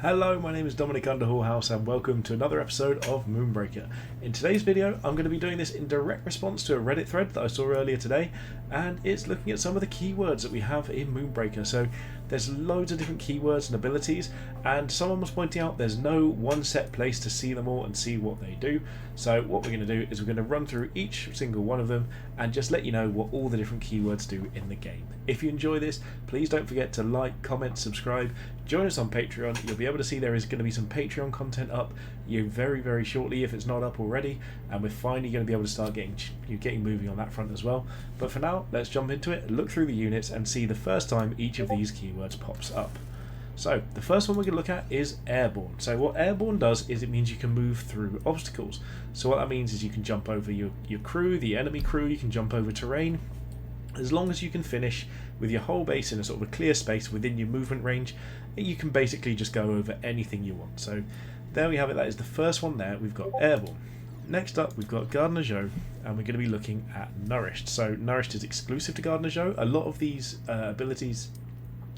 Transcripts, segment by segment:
Hello, my name is Dominic Underhallhouse and welcome to another episode of Moonbreaker. In today's video, I'm going to be doing this in direct response to a Reddit thread that I saw earlier today, and it's looking at some of the keywords that we have in Moonbreaker. So there's loads of different keywords and abilities, and someone was pointing out there's no one set place to see them all and see what they do. So what we're going to do is we're going to run through each single one of them and just let you know what all the different keywords do in the game. If you enjoy this, please don't forget to like, comment, subscribe, join us on Patreon. You'll be able to see there is going to be some Patreon content up very shortly if it's not up already, and we're finally going to be able to start getting moving on that front as well. But for now, let's jump into it, look through the units and see the first time each of these keywords pops up. So the first one we're going to look at is Airborne. So what Airborne does is it means you can move through obstacles. So what that means is you can jump over your crew, the enemy crew, you can jump over terrain, as long as you can finish with your whole base in a sort of a clear space within your movement range. You can basically just go over anything you want. So there we have it, that is the first one there. We've got Airborne. Next up we've got Gardener Joe, and we're going to be looking at Nourished. So Nourished is exclusive to Gardener Joe. A lot of these abilities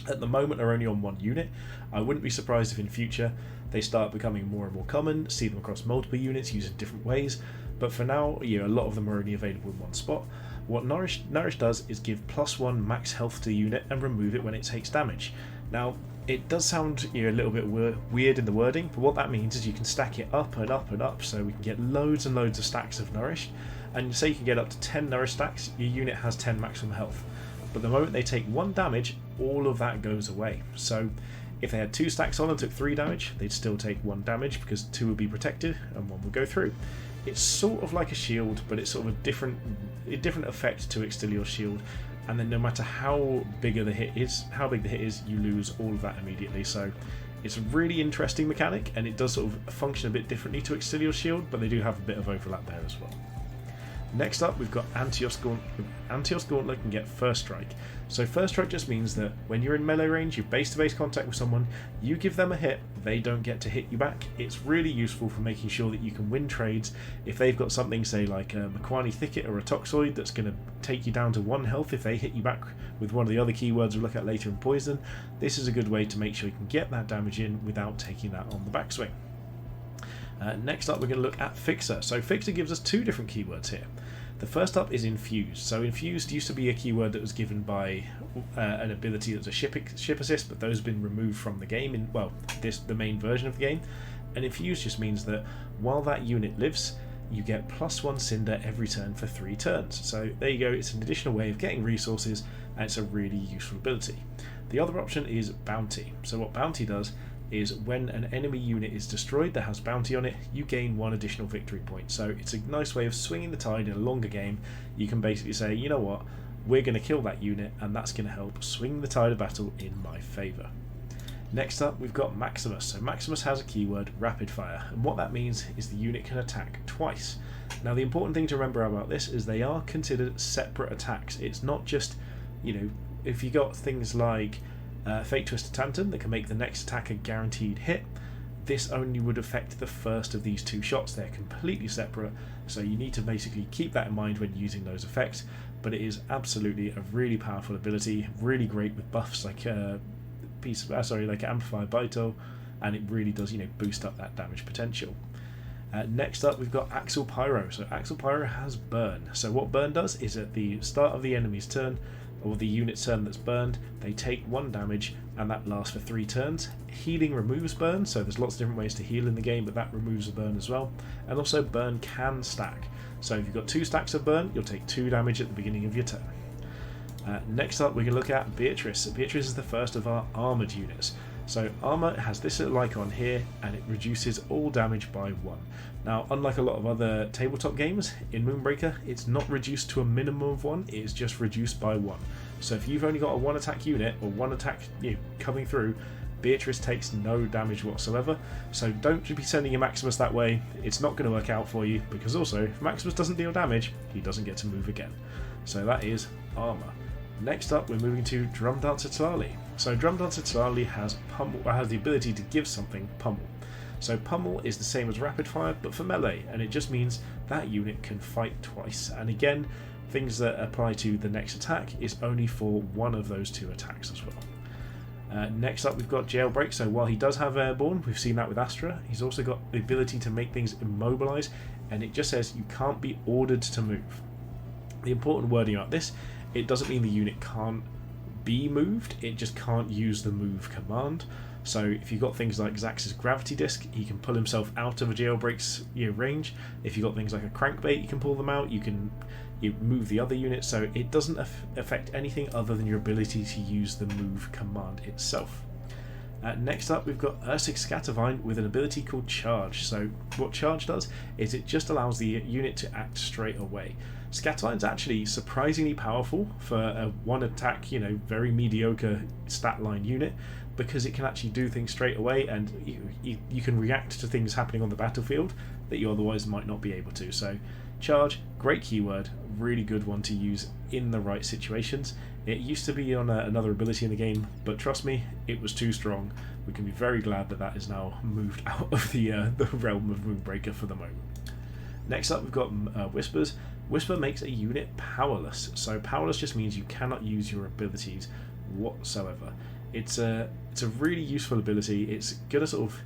at the moment are only on one unit. I wouldn't be surprised if in future they start becoming more and more common, see them across multiple units used in different ways, but for now, a lot of them are only available in one spot. What Nourish does is give +1 max health to the unit and remove it when it takes damage. Now, it does sound a little bit weird in the wording, but what that means is you can stack it up and up and up, so we can get loads and loads of stacks of Nourished, and say you can get up to 10 Nourished stacks, your unit has 10 maximum health. But the moment they take 1 damage, all of that goes away. So if they had 2 stacks on and took 3 damage, they'd still take 1 damage because 2 would be protected and 1 would go through. It's sort of like a shield, but it's sort of a different effect to Extilior's shield, and then no matter how big the hit is, you lose all of that immediately. So it's a really interesting mechanic, and it does sort of function a bit differently to Extilior's shield, but they do have a bit of overlap there as well. Next up, we've got Antios Gauntlet can get First Strike. So First Strike just means that when you're in melee range, you're base-to-base contact with someone, you give them a hit, they don't get to hit you back. It's really useful for making sure that you can win trades. If they've got something, say like a Mequani Thicket or a Toxoid that's going to take you down to 1 health if they hit you back with one of the other keywords we'll look at later in Poison, this is a good way to make sure you can get that damage in without taking that on the backswing. Next up, we're going to look at Fixer. So Fixer gives us 2 different keywords here. The first up is Infused. So Infused used to be a keyword that was given by an ability that's a ship assist, but those have been removed from the game in, the main version of the game. And Infused just means that while that unit lives, you get +1 Cinder every turn for 3 turns. So there you go, it's an additional way of getting resources, and it's a really useful ability. The other option is Bounty. So what Bounty does is when an enemy unit is destroyed that has bounty on it, you gain 1 additional victory point. So it's a nice way of swinging the tide in a longer game. You can basically say, you know what, we're going to kill that unit, and that's going to help swing the tide of battle in my favour. Next up, we've got Maximus. So Maximus has a keyword, Rapid Fire, and what that means is the unit can attack twice. Now the important thing to remember about this is they are considered separate attacks. It's not just, if you got things like Fate Twister Tantum that can make the next attack a guaranteed hit, this only would affect the first of these 2 shots. They're completely separate, so you need to basically keep that in mind when using those effects. But it is absolutely a really powerful ability, really great with buffs like Amplify Vital, and it really does boost up that damage potential. Next up, we've got Axle Pyro. So Axle Pyro has Burn. So what Burn does is at the start of the enemy's turn, or the unit's turn that's burned, they take 1 damage, and that lasts for 3 turns. Healing removes burn, so there's lots of different ways to heal in the game, but that removes the burn as well. And also burn can stack. So if you've got 2 stacks of burn, you'll take 2 damage at the beginning of your turn. Next up, we're going to look at Beatrice. Beatrice is the first of our armoured units. So armour has this little icon here, and it reduces all damage by 1. Now, unlike a lot of other tabletop games, in Moonbreaker, it's not reduced to a minimum of 1, it is just reduced by 1. So if you've only got a 1 attack unit, or 1 attack coming through, Beatrice takes no damage whatsoever. So don't be sending your Maximus that way, it's not going to work out for you, because also, if Maximus doesn't deal damage, he doesn't get to move again. So that is armour. Next up, we're moving to Drumdance Tlali. So Drumdance Tlali has the ability to give something Pummel. So Pummel is the same as Rapid Fire, but for melee, and it just means that unit can fight twice. And again, things that apply to the next attack is only for one of those 2 attacks as well. Next up we've got Jailbreak. So while he does have Airborne, we've seen that with Astra, he's also got the ability to make things immobilise, and it just says you can't be ordered to move. The important wording about this, it doesn't mean the unit can't be moved, it just can't use the move command. So if you've got things like Zax's Gravity Disc, he can pull himself out of a Jailbreak's range. If you've got things like a Crankbait, you can pull them out, you move the other units, so it doesn't affect anything other than your ability to use the move command itself. Next up we've got Ursix Scattervine with an ability called Charge. So what Charge does is it just allows the unit to act straight away. Scattervine's actually surprisingly powerful for a one attack, very mediocre stat line unit, because it can actually do things straight away, and you can react to things happening on the battlefield that you otherwise might not be able to. So Charge, great keyword, really good one to use in the right situations. It used to be on another ability in the game, but trust me, it was too strong. We can be very glad that that is now moved out of the realm of Moonbreaker for the moment. Next up we've got Whispers. Whisper makes a unit powerless. So powerless just means you cannot use your abilities whatsoever. It's a really useful ability. It's going to sort of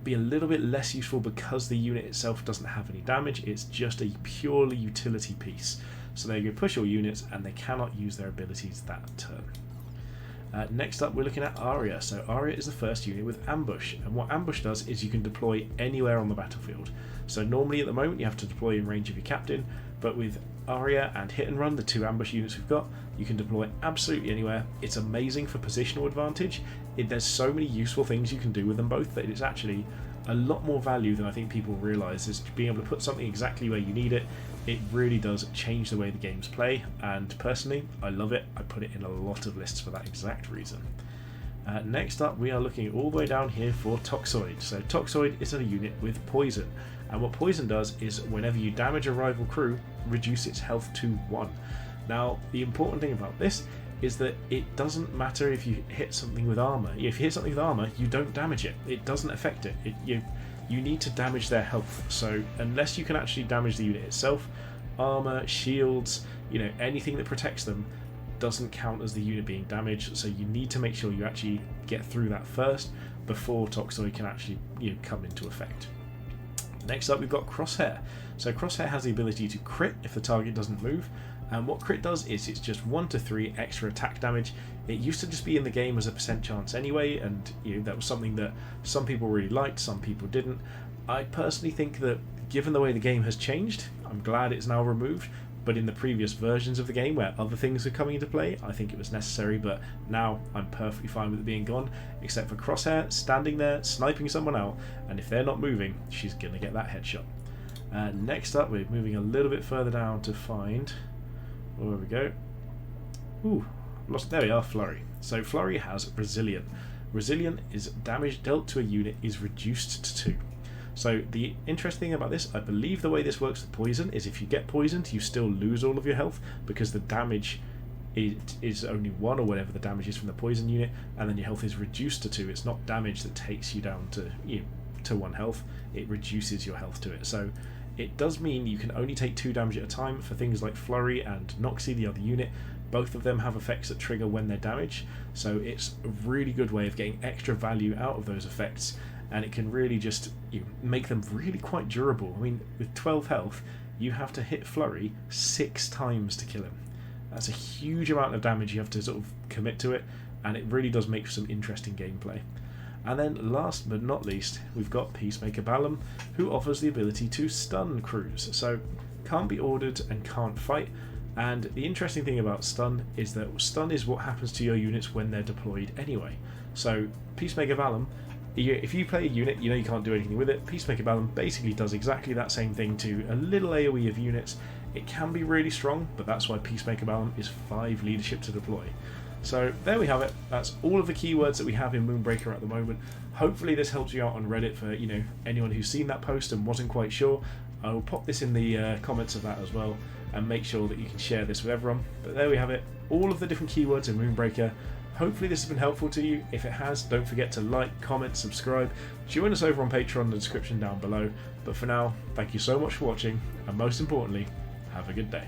be a little bit less useful because the unit itself doesn't have any damage. It's just a purely utility piece. So they go push your units and they cannot use their abilities that turn. Next up we're looking at Aria. So Aria is the first unit with Ambush, and what Ambush does is you can deploy anywhere on the battlefield. So normally at the moment you have to deploy in range of your captain, but with Aria and Hit and Run, the two ambush units we've got, you can deploy absolutely anywhere. It's amazing for positional advantage. There's so many useful things you can do with them both that it's actually a lot more value than I think people realise. Is being able to put something exactly where you need it. It really does change the way the games play, and personally I love it. I put it in a lot of lists for that exact reason. Next up we are looking all the way down here for Toxoid. So Toxoid is a unit with Poison, and what Poison does is whenever you damage a rival crew, reduce its health to 1. Now the important thing about this is that it doesn't matter if you hit something with armour. If you hit something with armour, you don't damage it. It doesn't affect it. You need to damage their health. So unless you can actually damage the unit itself, armour, shields, anything that protects them doesn't count as the unit being damaged. So you need to make sure you actually get through that first before Toxoid can actually come into effect. Next up we've got Crosshair. So Crosshair has the ability to crit if the target doesn't move, and what crit does is it's just 1 to 3 extra attack damage. It used to just be in the game as a % chance anyway, and that was something that some people really liked, some people didn't. I personally think that given the way the game has changed, I'm glad it's now removed, but in the previous versions of the game where other things are coming into play, I think it was necessary, but now I'm perfectly fine with it being gone, except for Crosshair standing there sniping someone out, and if they're not moving, she's going to get that headshot. Next up we're moving a little bit further down to find, where we go, there we are, Flurry. So Flurry has Resilient. Resilient is damage dealt to a unit is reduced to 2. So the interesting thing about this, I believe the way this works with poison is if you get poisoned, you still lose all of your health because the damage is only 1 or whatever the damage is from the poison unit, and then your health is reduced to 2. It's not damage that takes you down to 1 health, it reduces your health to it. So it does mean you can only take 2 damage at a time for things like Flurry and Noxie, the other unit. Both of them have effects that trigger when they're damaged, so it's a really good way of getting extra value out of those effects, and it can really just make them really quite durable. I mean, with 12 health, you have to hit Flurry 6 times to kill him. That's a huge amount of damage you have to sort of commit to it, and it really does make for some interesting gameplay. And then last but not least, we've got Peacemaker Balam, who offers the ability to stun crews. So can't be ordered and can't fight. And the interesting thing about stun is that stun is what happens to your units when they're deployed anyway. So Peacemaker Balam, if you play a unit, you can't do anything with it. Peacemaker Balam basically does exactly that same thing to a little AoE of units. It can be really strong, but that's why Peacemaker Balam is 5 leadership to deploy. So there we have it. That's all of the keywords that we have in Moonbreaker at the moment. Hopefully this helps you out on Reddit for anyone who's seen that post and wasn't quite sure. I will pop this in the comments of that as well, and make sure that you can share this with everyone. But there we have it, all of the different keywords in Moonbreaker. Hopefully this has been helpful to you. If it has, don't forget to like, comment, subscribe. Join us over on Patreon in the description down below. But for now, thank you so much for watching, and most importantly, have a good day.